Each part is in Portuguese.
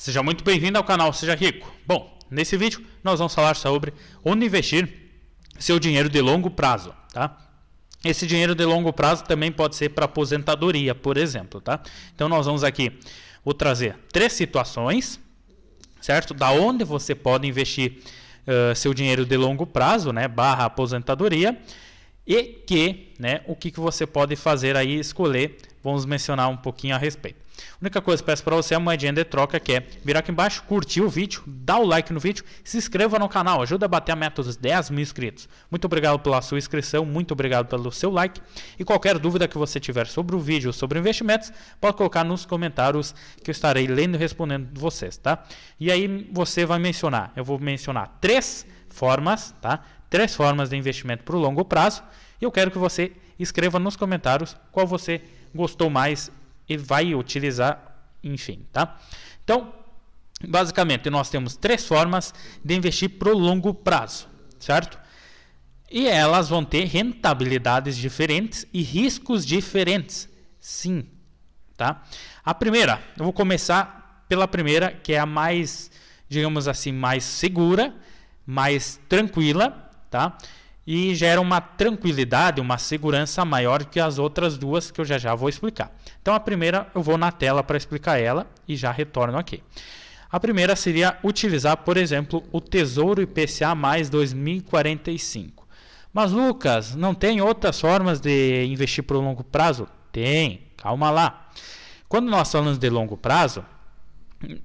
Seja muito bem-vindo ao canal Seja Rico. Bom, nesse vídeo nós vamos falar sobre onde investir seu dinheiro de longo prazo, tá? Esse dinheiro de longo prazo também pode ser para aposentadoria, por exemplo, tá? Então nós vamos aqui, vou trazer 3 situações, certo? Da onde você pode investir seu dinheiro de longo prazo, né? Barra aposentadoria. E que, né, o que você pode fazer aí, escolher, vamos mencionar um pouquinho a respeito. A única coisa que eu peço para você é a moedinha de troca, que é virar aqui embaixo, curtir o vídeo, dar o like no vídeo, se inscreva no canal, ajuda a bater a meta dos 10 mil inscritos. Muito obrigado pela sua inscrição, muito obrigado pelo seu like. E qualquer dúvida que você tiver sobre o vídeo ou sobre investimentos, pode colocar nos comentários que eu estarei lendo e respondendo vocês, tá? E aí você vai mencionar, eu vou mencionar 3 formas, tá? 3 formas de investimento para o longo prazo. E eu quero que você escreva nos comentários qual você gostou mais e vai utilizar, enfim, tá? Então, basicamente, nós temos 3 formas de investir para o longo prazo, certo? E elas vão ter rentabilidades diferentes e riscos diferentes, sim, tá? A primeira, eu vou começar pela primeira, que é a mais, digamos assim, mais segura, mais tranquila, tá? E gera uma tranquilidade, uma segurança maior que as outras duas que eu já vou explicar. Então a primeira eu vou na tela para explicar ela e já retorno aqui. A primeira seria utilizar, por exemplo, o Tesouro IPCA mais 2045. Mas Lucas, não tem outras formas de investir por longo prazo? Tem, calma lá. Quando nós falamos de longo prazo,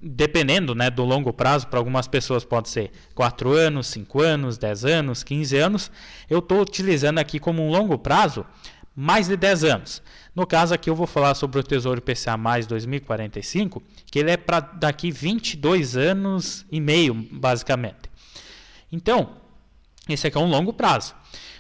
dependendo, né, do longo prazo, para algumas pessoas pode ser 4 anos, 5 anos, 10 anos, 15 anos. Eu estou utilizando aqui como um longo prazo mais de 10 anos. No caso aqui eu vou falar sobre o Tesouro IPCA mais 2045, que ele é para daqui 22 anos e meio, basicamente. Então, esse aqui é um longo prazo.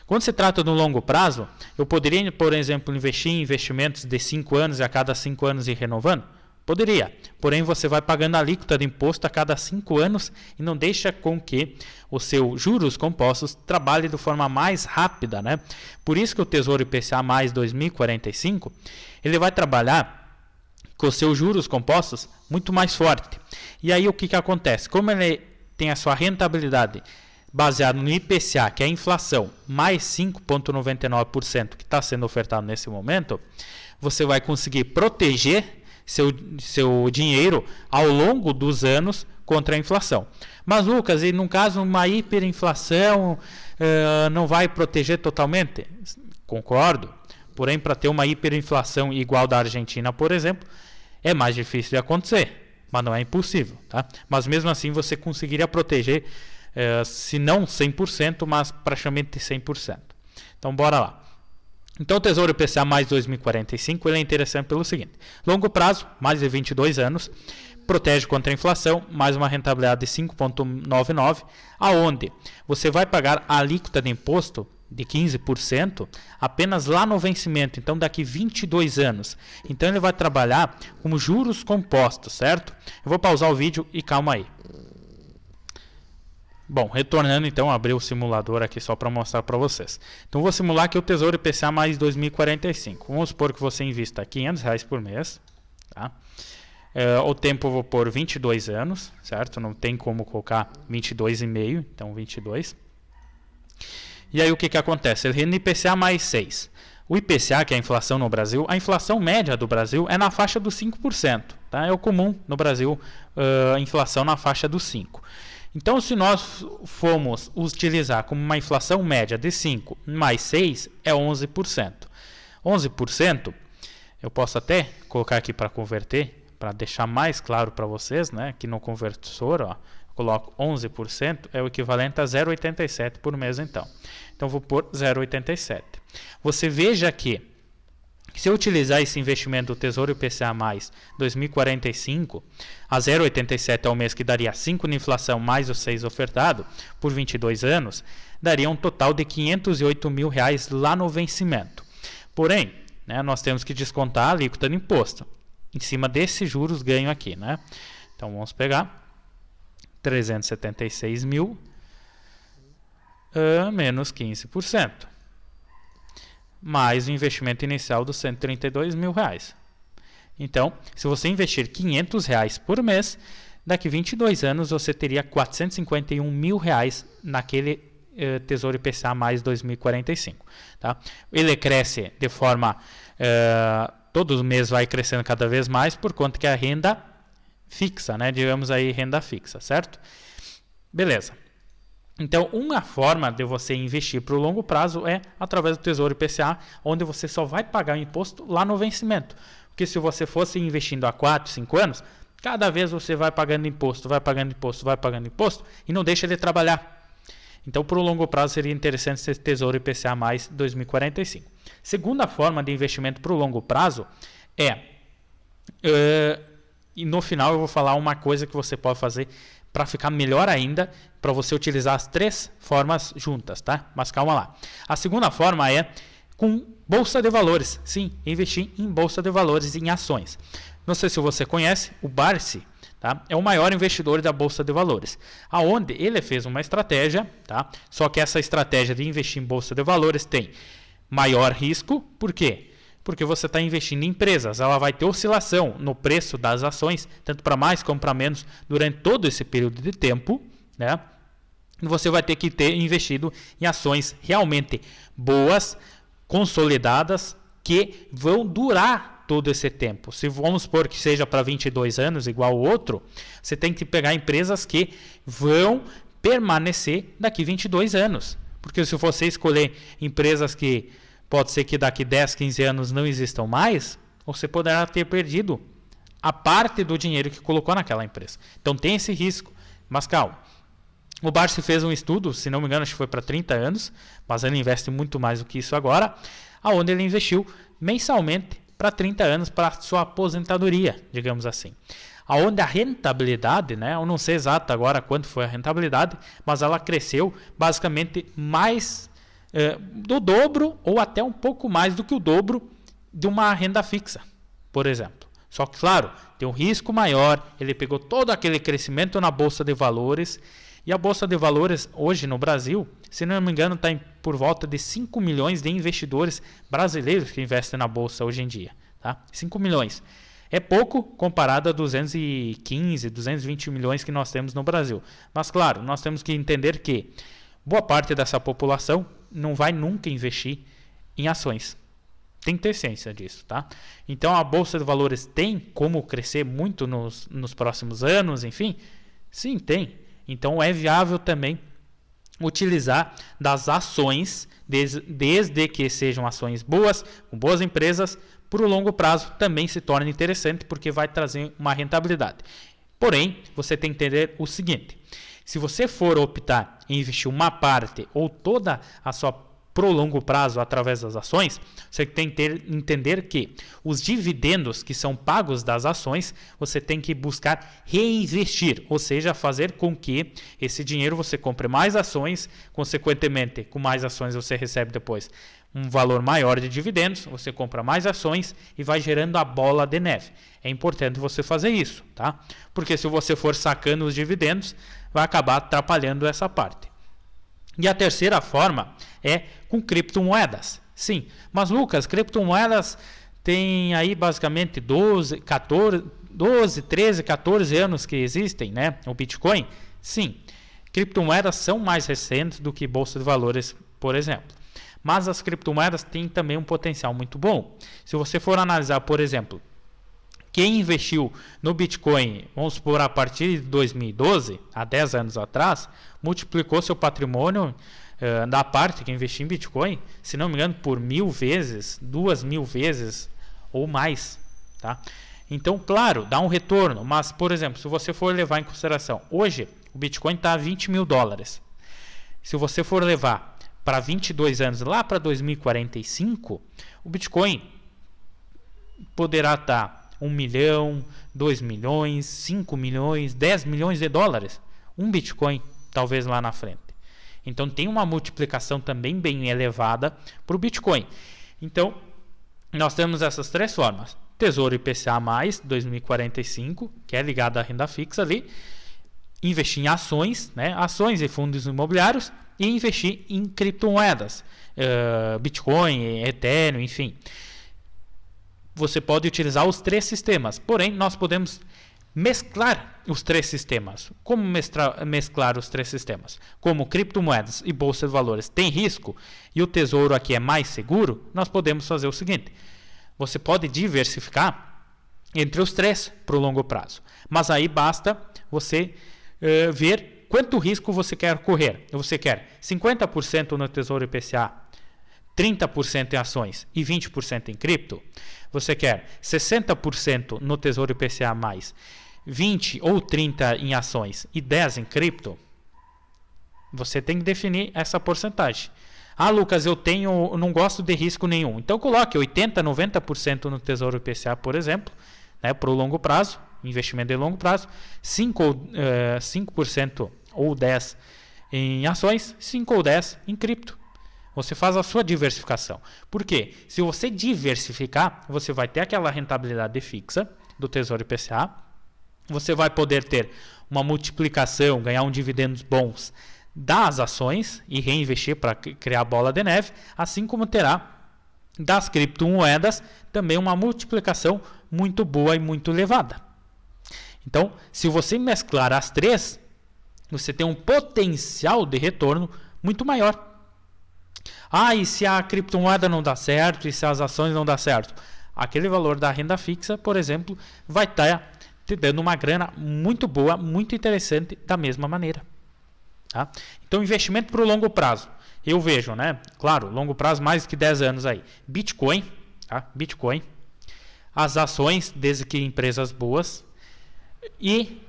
Quando se trata de um longo prazo, eu poderia, por exemplo, investir em investimentos de 5 anos e a cada 5 anos ir renovando? Poderia, porém você vai pagando a alíquota de imposto a cada 5 anos e não deixa com que o seu juros compostos trabalhe de forma mais rápida, né? Por isso que o Tesouro IPCA mais 2045, ele vai trabalhar com os seus juros compostos muito mais forte. E aí o que acontece? Como ele tem a sua rentabilidade baseada no IPCA, que é a inflação, mais 5,99% que está sendo ofertado nesse momento, você vai conseguir proteger seu dinheiro ao longo dos anos contra a inflação. Mas Lucas, e no caso uma hiperinflação não vai proteger totalmente? Concordo, porém para ter uma hiperinflação igual da Argentina, por exemplo, é mais difícil de acontecer, mas não é impossível, tá? Mas mesmo assim você conseguiria proteger, se não 100%, mas praticamente 100%. Então bora lá. Então o Tesouro IPCA mais 2045 ele é interessante pelo seguinte: longo prazo, mais de 22 anos, protege contra a inflação, mais uma rentabilidade de 5,99, aonde você vai pagar a alíquota de imposto de 15% apenas lá no vencimento, então daqui 22 anos. Então ele vai trabalhar com juros compostos, certo? Eu vou pausar o vídeo e calma aí. Bom, retornando então, abri o simulador aqui só para mostrar para vocês. Então vou simular aqui o Tesouro IPCA mais 2045. Vamos supor que você invista R$500 por mês, tá? O tempo eu vou pôr 22 anos, certo? Não tem como colocar 22,5, então 22. E aí o que acontece? Ele rende IPCA mais 6. O IPCA, que é a inflação no Brasil, a inflação média do Brasil é na faixa dos 5%, tá? É o comum no Brasil, a inflação na faixa dos 5%. Então, se nós formos utilizar como uma inflação média de 5 mais 6, é 11%. 11%, eu posso até colocar aqui para converter, para deixar mais claro para vocês, né? Aqui no conversor, ó, eu coloco 11%, é o equivalente a 0,87 por mês, então. Então, vou pôr 0,87. Você veja que, se eu utilizar esse investimento do Tesouro IPCA mais 2045 a 0,87 ao mês, que daria 5 na inflação mais os 6 ofertado por 22 anos, daria um total de R$508 mil lá no vencimento. Porém, né, nós temos que descontar a alíquota de imposto em cima desses juros ganho aqui, né? Então vamos pegar 376 mil menos 15%. Mais o investimento inicial dos R$132 mil. Então, se você investir R$500 por mês, daqui 22 anos você teria 451 mil reais naquele Tesouro IPCA mais 2045. Tá? Ele cresce de forma... todo mês vai crescendo cada vez mais por conta que é a renda fixa, né? Digamos aí renda fixa, certo? Beleza. Então, uma forma de você investir para o longo prazo é através do Tesouro IPCA, onde você só vai pagar o imposto lá no vencimento. Porque se você fosse investindo há 4, 5 anos, cada vez você vai pagando imposto, vai pagando imposto, vai pagando imposto e não deixa de trabalhar. Então, para o longo prazo, seria interessante esse Tesouro IPCA mais 2045. Segunda forma de investimento para o longo prazo e no final eu vou falar uma coisa que você pode fazer para ficar melhor ainda, para você utilizar as 3 formas juntas, tá? Mas calma lá. A segunda forma é com bolsa de valores. Sim, investir em bolsa de valores, em ações. Não sei se você conhece, o Barsi, tá? É o maior investidor da bolsa de valores, aonde ele fez uma estratégia, tá? Só que essa estratégia de investir em bolsa de valores tem maior risco. Por quê? Porque você está investindo em empresas, ela vai ter oscilação no preço das ações, tanto para mais como para menos, durante todo esse período de tempo, né? Você vai ter que ter investido em ações realmente boas, consolidadas, que vão durar todo esse tempo. Se vamos supor que seja para 22 anos, igual o outro, você tem que pegar empresas que vão permanecer daqui 22 anos. Porque se você escolher empresas que pode ser que daqui 10, 15 anos não existam mais, você poderá ter perdido a parte do dinheiro que colocou naquela empresa. Então tem esse risco, mas calma. O Barsi fez um estudo, se não me engano, acho que foi para 30 anos, mas ele investe muito mais do que isso agora, aonde ele investiu mensalmente para 30 anos para sua aposentadoria, digamos assim. Aonde a rentabilidade, né, eu não sei exato agora quanto foi a rentabilidade, mas ela cresceu basicamente mais do dobro ou até um pouco mais do que o dobro de uma renda fixa, por exemplo. Só que, claro, tem um risco maior, ele pegou todo aquele crescimento na Bolsa de Valores, e a Bolsa de Valores hoje no Brasil, se não me engano, está por volta de 5 milhões de investidores brasileiros que investem na Bolsa hoje em dia. Tá? 5 milhões. É pouco comparado a 215, 220 milhões que nós temos no Brasil. Mas, claro, nós temos que entender que boa parte dessa população não vai nunca investir em ações. Tem que ter ciência disso, tá? Então, a Bolsa de Valores tem como crescer muito nos próximos anos, enfim? Sim, tem. Então, é viável também utilizar das ações, desde que sejam ações boas, com boas empresas, por um longo prazo também se torna interessante, porque vai trazer uma rentabilidade. Porém, você tem que entender o seguinte: se você for optar em investir uma parte ou toda a sua pro longo prazo através das ações, você tem que entender que os dividendos que são pagos das ações, você tem que buscar reinvestir, ou seja, fazer com que esse dinheiro você compre mais ações, consequentemente, com mais ações você recebe depois um valor maior de dividendos, você compra mais ações e vai gerando a bola de neve. É importante você fazer isso, tá? Porque se você for sacando os dividendos, vai acabar atrapalhando essa parte. E a terceira forma é com criptomoedas. Sim, mas Lucas, criptomoedas tem aí basicamente 12, 13, 14 anos que existem, né? O Bitcoin. Sim, criptomoedas são mais recentes do que bolsa de valores, por exemplo. Mas as criptomoedas têm também um potencial muito bom. Se você for analisar, por exemplo, quem investiu no Bitcoin, vamos supor, a partir de 2012, há 10 anos atrás, multiplicou seu patrimônio da parte que investiu em Bitcoin, se não me engano, por 1.000 vezes, 2.000 vezes ou mais. Tá? Então, claro, dá um retorno, mas, por exemplo, se você for levar em consideração, hoje o Bitcoin está a 20 mil dólares. Se você for levar para 22 anos, lá para 2045, o Bitcoin poderá estar 1 milhão, 2 milhões, 5 milhões, 10 milhões de dólares. Um Bitcoin, talvez lá na frente. Então, tem uma multiplicação também bem elevada para o Bitcoin. Então, nós temos essas 3 formas. Tesouro IPCA mais 2045, que é ligado à renda fixa ali. Investir em ações, né? Ações e fundos imobiliários. E investir em criptomoedas. Bitcoin, Ethereum, enfim. Você pode utilizar os 3 sistemas. Porém, nós podemos mesclar os três sistemas. Como mesclar os três sistemas? Como criptomoedas e bolsa de valores tem risco e o tesouro aqui é mais seguro, nós podemos fazer o seguinte. Você pode diversificar entre os três para o longo prazo. Mas aí basta você ver quanto risco você quer correr. Você quer 50% no Tesouro IPCA, 30% em ações e 20% em cripto? Você quer 60% no Tesouro IPCA mais 20 ou 30 em ações e 10 em cripto? Você tem que definir essa porcentagem. Ah, Lucas, eu não gosto de risco nenhum. Então coloque 80, 90% no Tesouro IPCA, por exemplo, né, para o longo prazo, investimento de longo prazo, 5% ou 10% em ações, 5 ou 10% em cripto. Você faz a sua diversificação. Por quê? Se você diversificar, você vai ter aquela rentabilidade fixa do Tesouro IPCA, você vai poder ter uma multiplicação, ganhar dividendos bons das ações e reinvestir para criar a bola de neve, assim como terá das criptomoedas também uma multiplicação muito boa e muito elevada. Então, se você mesclar as três, você tem um potencial de retorno muito maior. Ah, e se a criptomoeda não dá certo, e se as ações não dá certo? Aquele valor da renda fixa, por exemplo, vai estar te dando uma grana muito boa, muito interessante da mesma maneira. Tá? Então, investimento para o longo prazo. Eu vejo, né? Claro, longo prazo, mais que 10 anos aí. Bitcoin, tá? Bitcoin. As ações, desde que empresas boas. E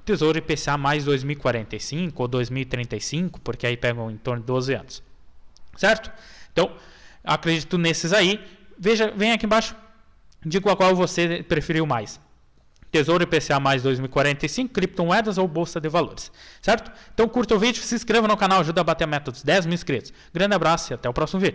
Tesouro IPCA mais 2045 ou 2035, porque aí pegam em torno de 12 anos. Certo? Então, acredito nesses aí. Veja, vem aqui embaixo, diga qual você preferiu mais. Tesouro IPCA mais 2045, criptomoedas ou bolsa de valores. Certo? Então, curta o vídeo, se inscreva no canal, ajuda a bater a meta dos 10 mil inscritos. Grande abraço e até o próximo vídeo.